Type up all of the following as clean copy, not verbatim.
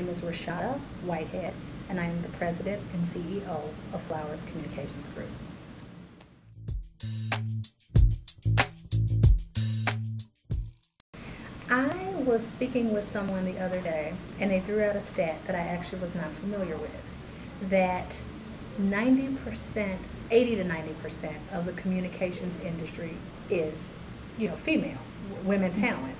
name is Rashada Whitehead, and I am the President and CEO of Flowers Communications Group. I was speaking with someone the other day, and they threw out a stat that I actually was not familiar with, that 90%, 80 to 90% of the communications industry is, female, women talent.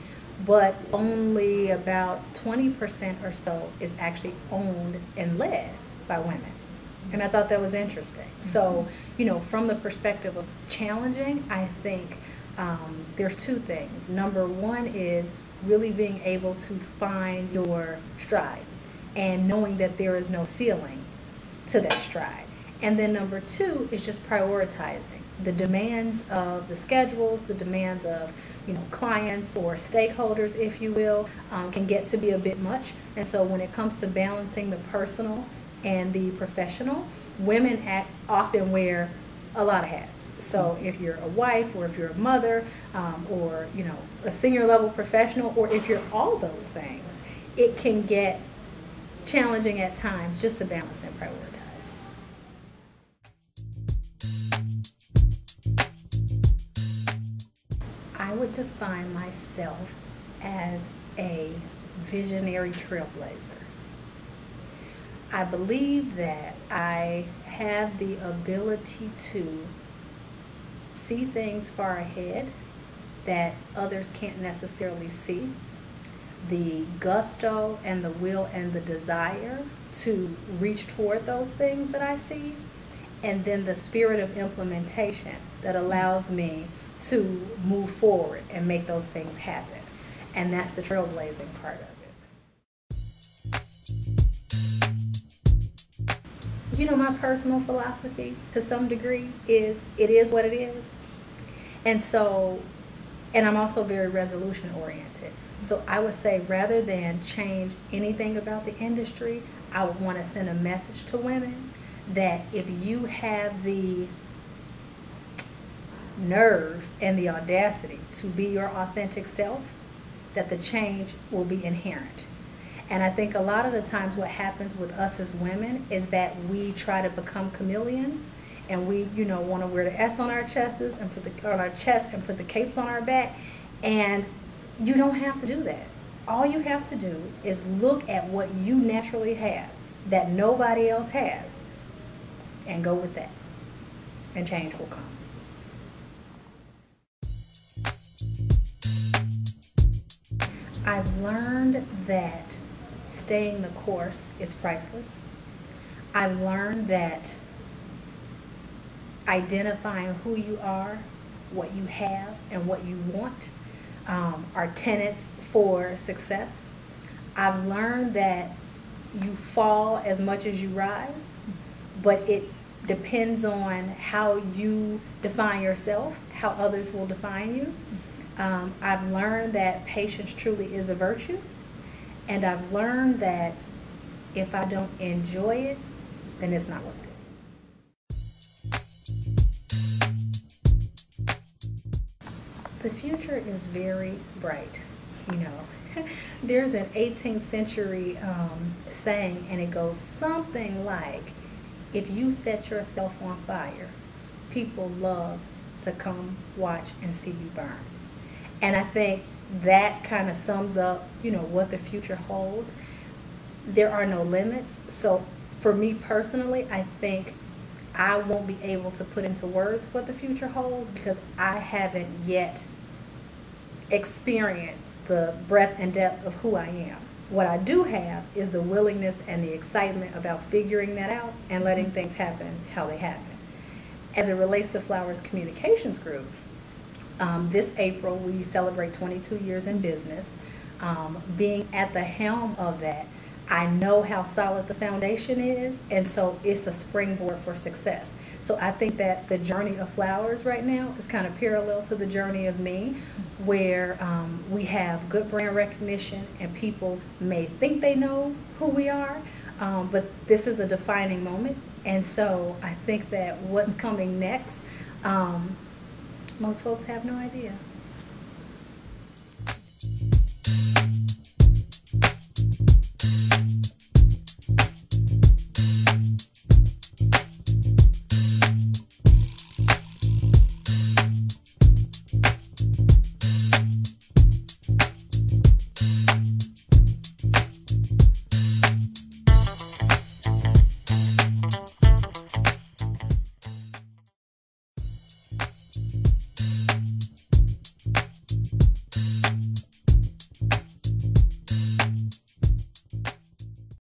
But only about 20% or so is actually owned and led by women. And I thought that was interesting. So, from the perspective of challenging, I think there's two things. Number one is really being able to find your stride and knowing that there is no ceiling to that stride. And then number two is just prioritizing the demands of the schedules, the demands of clients or stakeholders, if you will, can get to be a bit much. And so when it comes to balancing the personal and the professional, women often wear a lot of hats. So if you're a wife, or if you're a mother, or a senior level professional, or if you're all those things, it can get challenging at times just to balance and prioritize. I would define myself as a visionary trailblazer. I believe that I have the ability to see things far ahead that others can't necessarily see, the gusto and the will and the desire to reach toward those things that I see, and then the spirit of implementation that allows me to move forward and make those things happen. And that's the trailblazing part of it. My personal philosophy to some degree is it is what it is. And I'm also very resolution oriented. So I would say rather than change anything about the industry, I would want to send a message to women that if you have the nerve and the audacity to be your authentic self, that the change will be inherent. And I think a lot of the times what happens with us as women is that we try to become chameleons, and we want to wear the S on our chests and put the capes on our back, and you don't have to do that. All you have to do is look at what you naturally have that nobody else has and go with that, and change will come. I've learned that staying the course is priceless. I've learned that identifying who you are, what you have, and what you want are tenets for success. I've learned that you fall as much as you rise, but it depends on how you define yourself, how others will define you. I've learned that patience truly is a virtue, and I've learned that if I don't enjoy it, then it's not worth it. The future is very bright, There's an 18th century saying, and it goes something like, if you set yourself on fire, people love to come watch and see you burn. And I think that kind of sums up, what the future holds. There are no limits. So for me personally, I think I won't be able to put into words what the future holds because I haven't yet experienced the breadth and depth of who I am. What I do have is the willingness and the excitement about figuring that out and letting things happen how they happen. As it relates to Flowers Communications Group, this April we celebrate 22 years in business. Being at the helm of that, I know how solid the foundation is, and so it's a springboard for success. So I think that the journey of Flowers right now is kind of parallel to the journey of me, where we have good brand recognition and people may think they know who we are, but this is a defining moment. And so I think that what's coming next, most folks have no idea.